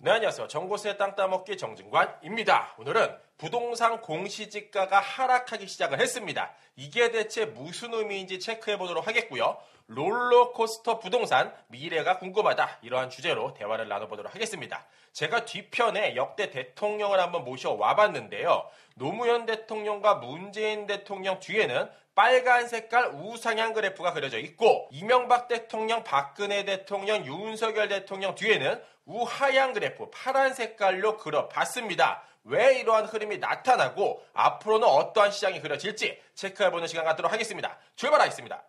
네, 안녕하세요. 정보수의 땅 따먹기 정진관입니다. 오늘은 부동산 공시지가가 하락하기 시작을 했습니다. 이게 대체 무슨 의미인지 체크해 보도록 하겠고요. 롤러코스터 부동산 미래가 궁금하다. 이러한 주제로 대화를 나눠보도록 하겠습니다. 제가 뒤편에 역대 대통령을 한번 모셔와 봤는데요. 노무현 대통령과 문재인 대통령 뒤에는 빨간 색깔 우상향 그래프가 그려져 있고, 이명박 대통령, 박근혜 대통령, 윤석열 대통령 뒤에는 우하향 그래프 파란 색깔로 그려봤습니다. 왜 이러한 흐름이 나타나고 앞으로는 어떠한 시장이 그려질지 체크해보는 시간 갖도록 하겠습니다. 출발하겠습니다.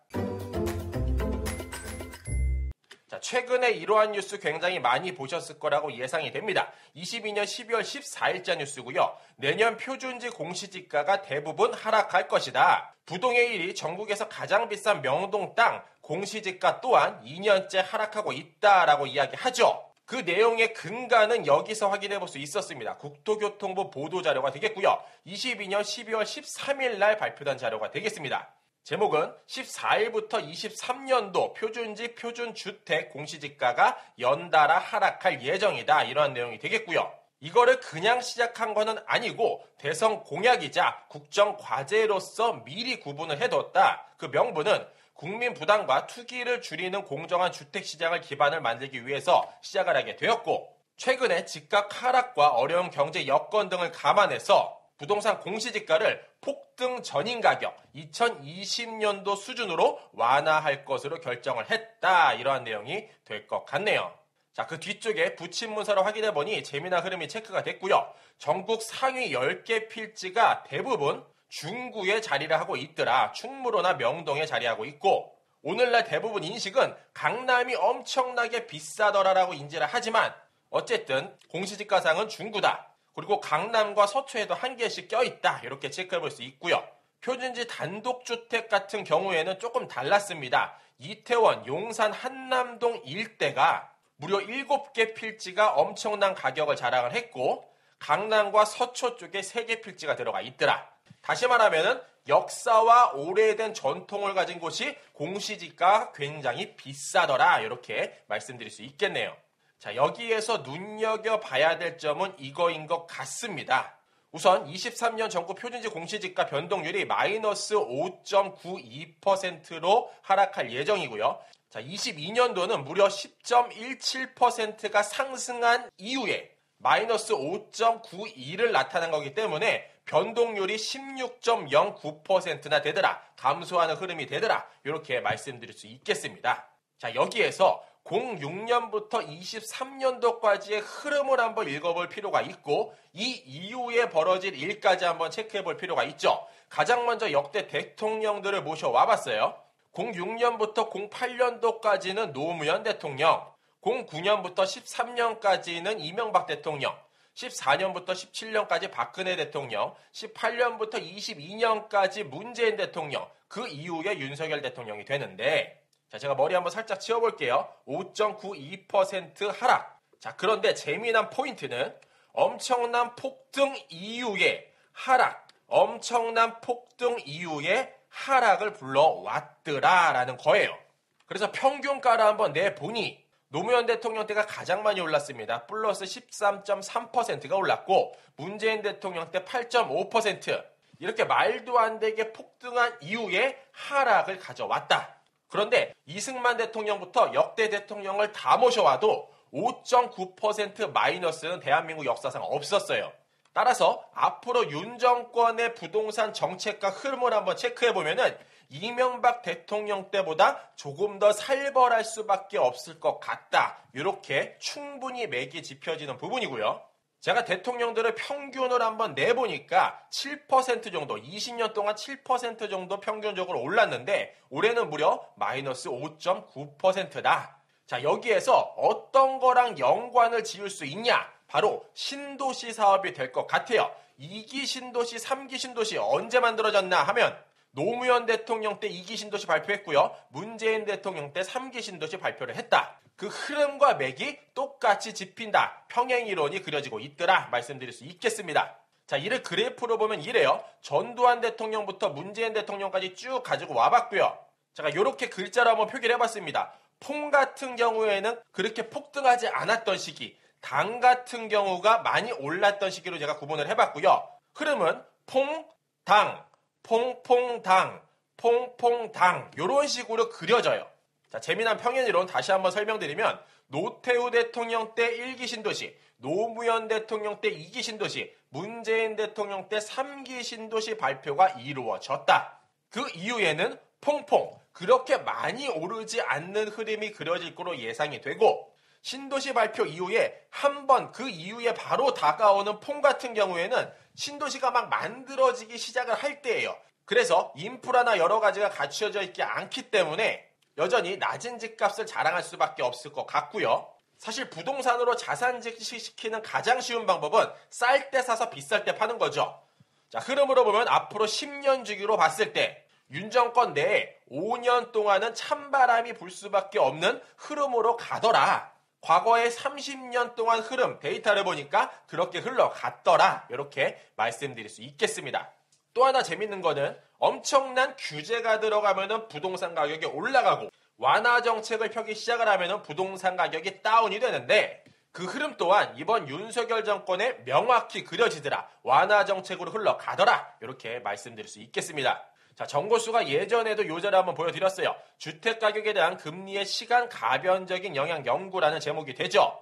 자, 최근에 이러한 뉴스 굉장히 많이 보셨을 거라고 예상이 됩니다. 22년 12월 14일자 뉴스고요. 내년 표준지 공시지가가 대부분 하락할 것이다. 부동의 1위 전국에서 가장 비싼 명동 땅 공시지가 또한 2년째 하락하고 있다라고 이야기하죠. 그 내용의 근간은 여기서 확인해 볼 수 있었습니다. 국토교통부 보도자료가 되겠고요. 22년 12월 13일 날 발표된 자료가 되겠습니다. 제목은 14일부터 23년도 표준지 표준주택 공시지가가 연달아 하락할 예정이다. 이러한 내용이 되겠고요. 이거를 그냥 시작한 거는 아니고 대선 공약이자 국정과제로서 미리 구분을 해뒀다. 그 명분은 국민 부담과 투기를 줄이는 공정한 주택시장을 기반을 만들기 위해서 시작을 하게 되었고, 최근에 집값 하락과 어려운 경제 여건 등을 감안해서 부동산 공시지가를 폭등 전인 가격 2020년도 수준으로 완화할 것으로 결정을 했다. 이러한 내용이 될 것 같네요. 자, 그 뒤쪽에 붙인 문서를 확인해보니 재미난 흐름이 체크가 됐고요. 전국 상위 10개 필지가 대부분 중구에 자리를 하고 있더라. 충무로나 명동에 자리하고 있고, 오늘날 대부분 인식은 강남이 엄청나게 비싸더라라고 인지를 하지만 어쨌든 공시지가상은 중구다. 그리고 강남과 서초에도 한 개씩 껴있다. 이렇게 체크해볼 수 있고요. 표준지 단독주택 같은 경우에는 조금 달랐습니다. 이태원, 용산, 한남동 일대가 무려 7개 필지가 엄청난 가격을 자랑을 했고, 강남과 서초 쪽에 3개 필지가 들어가 있더라. 다시 말하면 역사와 오래된 전통을 가진 곳이 공시지가가 굉장히 비싸더라. 이렇게 말씀드릴 수 있겠네요. 자, 여기에서 눈여겨봐야 될 점은 이거인 것 같습니다. 우선 23년 전국 표준지 공시지가 변동률이 마이너스 5.92%로 하락할 예정이고요. 자, 22년도는 무려 10.17%가 상승한 이후에 마이너스 5.92를 나타난 거기 때문에 변동률이 16.09%나 되더라. 감소하는 흐름이 되더라. 이렇게 말씀드릴 수 있겠습니다. 자, 여기에서 06년부터 23년도까지의 흐름을 한번 읽어볼 필요가 있고, 이 이후에 벌어질 일까지 한번 체크해볼 필요가 있죠. 가장 먼저 역대 대통령들을 모셔와 봤어요. 06년부터 08년도까지는 노무현 대통령, 09년부터 13년까지는 이명박 대통령, 14년부터 17년까지 박근혜 대통령, 18년부터 22년까지 문재인 대통령, 그 이후에 윤석열 대통령이 되는데, 자, 제가 머리 한번 살짝 치워볼게요. 5.92% 하락. 자, 그런데 재미난 포인트는 엄청난 폭등 이후에 하락, 엄청난 폭등 이후에 하락을 불러왔더라라는 거예요. 그래서 평균가를 한번 내보니 노무현 대통령 때가 가장 많이 올랐습니다. 플러스 13.3%가 올랐고, 문재인 대통령 때 8.5%. 이렇게 말도 안 되게 폭등한 이후에 하락을 가져왔다. 그런데 이승만 대통령부터 역대 대통령을 다 모셔와도 5.9% 마이너스는 대한민국 역사상 없었어요. 따라서 앞으로 윤 정권의 부동산 정책과 흐름을 한번 체크해보면은 이명박 대통령 때보다 조금 더 살벌할 수밖에 없을 것 같다. 이렇게 충분히 맥이 짚혀지는 부분이고요. 제가 대통령들의 평균을 한번 내보니까 7% 정도, 20년 동안 7% 정도 평균적으로 올랐는데 올해는 무려 마이너스 5.9%다. 자, 여기에서 어떤 거랑 연관을 지을 수 있냐? 바로 신도시 사업이 될 것 같아요. 2기 신도시, 3기 신도시 언제 만들어졌나 하면 노무현 대통령 때 2기 신도시 발표했고요. 문재인 대통령 때 3기 신도시 발표를 했다. 그 흐름과 맥이 똑같이 짚힌다. 평행이론이 그려지고 있더라. 말씀드릴 수 있겠습니다. 자, 이를 그래프로 보면 이래요. 전두환 대통령부터 문재인 대통령까지 쭉 가지고 와봤고요. 제가 이렇게 글자로 한번 표기를 해봤습니다. 폼 같은 경우에는 그렇게 폭등하지 않았던 시기, 당 같은 경우가 많이 올랐던 시기로 제가 구분을 해봤고요. 흐름은 퐁당, 퐁퐁당, 퐁퐁당 이런 식으로 그려져요. 자, 재미난 평행이론 다시 한번 설명드리면 노태우 대통령 때 1기 신도시, 노무현 대통령 때 2기 신도시, 문재인 대통령 때 3기 신도시 발표가 이루어졌다. 그 이후에는 퐁퐁, 그렇게 많이 오르지 않는 흐름이 그려질 거로 예상이 되고 신도시 발표 이후에 한 번 그 이후에 바로 다가오는 퐁 같은 경우에는 신도시가 막 만들어지기 시작을 할 때예요. 그래서 인프라나 여러 가지가 갖춰져 있지 않기 때문에 여전히 낮은 집값을 자랑할 수밖에 없을 것 같고요. 사실 부동산으로 자산 증식시키는 가장 쉬운 방법은 쌀 때 사서 비쌀 때 파는 거죠. 자, 흐름으로 보면 앞으로 10년 주기로 봤을 때 윤 정권 내에 5년 동안은 찬바람이 불 수밖에 없는 흐름으로 가더라. 과거에 30년 동안 흐름 데이터를 보니까 그렇게 흘러갔더라. 이렇게 말씀드릴 수 있겠습니다. 또 하나 재밌는 거는 엄청난 규제가 들어가면 부동산 가격이 올라가고 완화 정책을 펴기 시작을 하면 부동산 가격이 다운이 되는데 그 흐름 또한 이번 윤석열 정권에 명확히 그려지더라. 완화 정책으로 흘러가더라. 이렇게 말씀드릴 수 있겠습니다. 자, 정보수가 예전에도 요자를 한번 보여드렸어요. 주택가격에 대한 금리의 시간 가변적인 영향 연구라는 제목이 되죠.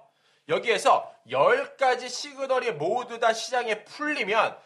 여기에서 10가지 시그널이 모두 다 시장에 풀리면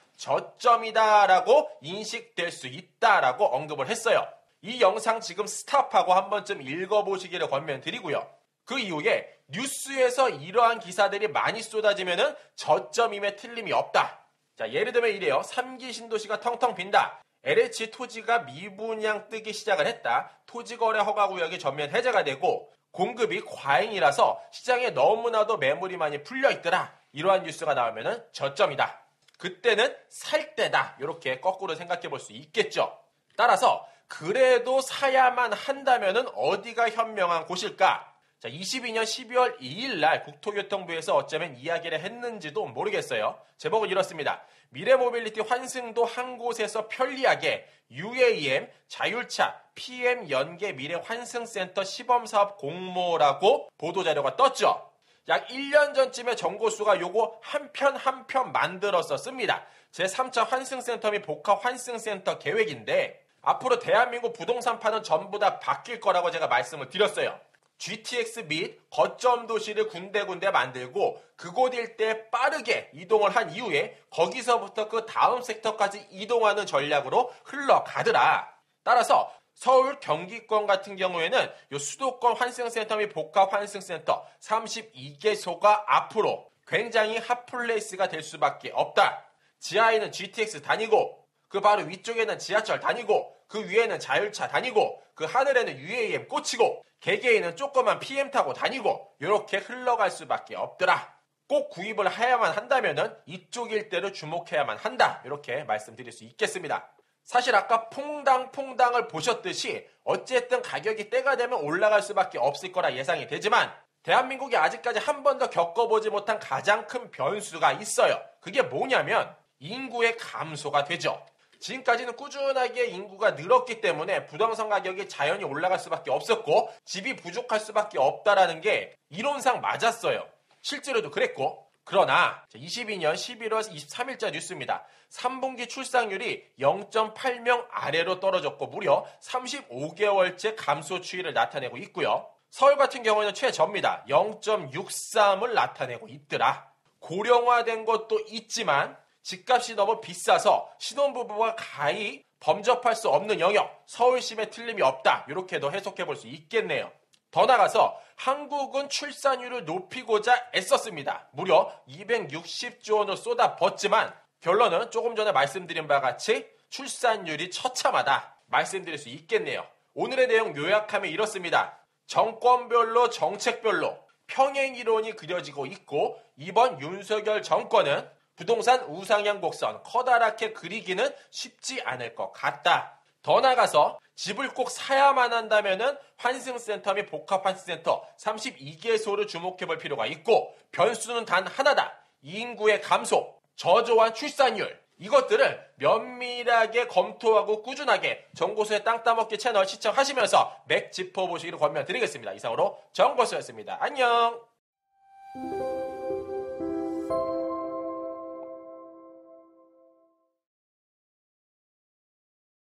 저점이다라고 인식될 수 있다라고 언급을 했어요. 이 영상 지금 스탑하고 한 번쯤 읽어보시기를 권면드리고요. 그 이후에 뉴스에서 이러한 기사들이 많이 쏟아지면은 저점임에 틀림이 없다. 자, 예를 들면 이래요. 3기 신도시가 텅텅 빈다. LH 토지가 미분양 뜨기 시작을 했다. 토지거래 허가구역이 전면 해제가 되고 공급이 과잉이라서 시장에 너무나도 매물이 많이 풀려있더라. 이러한 뉴스가 나오면은 저점이다. 그때는 살 때다. 이렇게 거꾸로 생각해 볼 수 있겠죠. 따라서 그래도 사야만 한다면은 어디가 현명한 곳일까? 자, 22년 12월 2일 날 국토교통부에서 어쩌면 이야기를 했는지도 모르겠어요. 제목은 이렇습니다. 미래모빌리티 환승도 한 곳에서 편리하게 UAM 자율차 PM 연계 미래환승센터 시범사업 공모라고 보도자료가 떴죠. 약 1년 전쯤에 정고수가 요거 한 편 만들었었습니다. 제3차 환승센터 및 복합환승센터 계획인데 앞으로 대한민국 부동산판은 전부 다 바뀔 거라고 제가 말씀을 드렸어요. GTX 및 거점 도시를 군데군데 만들고 그곳 일대에 빠르게 이동을 한 이후에 거기서부터 그 다음 섹터까지 이동하는 전략으로 흘러가더라. 따라서 서울 경기권 같은 경우에는 이 수도권 환승센터 및 복합 환승센터 32개소가 앞으로 굉장히 핫플레이스가 될 수밖에 없다. 지하에는 GTX 다니고 그 바로 위쪽에는 지하철 다니고 그 위에는 자율차 다니고 그 하늘에는 UAM 꽂히고 개개인은 조그만 PM 타고 다니고 이렇게 흘러갈 수밖에 없더라. 꼭 구입을 해야만 한다면은 이쪽 일대를 주목해야만 한다. 이렇게 말씀드릴 수 있겠습니다. 사실 아까 퐁당을 보셨듯이 어쨌든 가격이 때가 되면 올라갈 수밖에 없을 거라 예상이 되지만 대한민국이 아직까지 한 번도 겪어보지 못한 가장 큰 변수가 있어요. 그게 뭐냐면 인구의 감소가 되죠. 지금까지는 꾸준하게 인구가 늘었기 때문에 부동산 가격이 자연히 올라갈 수밖에 없었고 집이 부족할 수밖에 없다라는 게 이론상 맞았어요. 실제로도 그랬고 그러나 22년 11월 23일자 뉴스입니다. 3분기 출산율이 0.8명 아래로 떨어졌고 무려 35개월째 감소 추이를 나타내고 있고요. 서울 같은 경우에는 최저입니다. 0.63을 나타내고 있더라. 고령화된 것도 있지만 집값이 너무 비싸서 신혼부부가 가히 범접할 수 없는 영역, 서울심에 틀림이 없다. 이렇게도 해석해 볼 수 있겠네요. 더 나아가서 한국은 출산율을 높이고자 애썼습니다. 무려 260조 원을 쏟아붓지만 결론은 조금 전에 말씀드린 바와 같이 출산율이 처참하다. 말씀드릴 수 있겠네요. 오늘의 내용 요약하면 이렇습니다. 정권별로 정책별로 평행이론이 그려지고 있고 이번 윤석열 정권은 부동산 우상향 곡선 커다랗게 그리기는 쉽지 않을 것 같다. 더 나아가서 집을 꼭 사야만 한다면은 환승센터 및 복합환승센터 32개소를 주목해볼 필요가 있고 변수는 단 하나다. 인구의 감소, 저조한 출산율 이것들을 면밀하게 검토하고 꾸준하게 정고수의 땅 따먹기 채널 시청하시면서 맥 짚어보시기를 권면드리겠습니다. 이상으로 정고수였습니다. 안녕.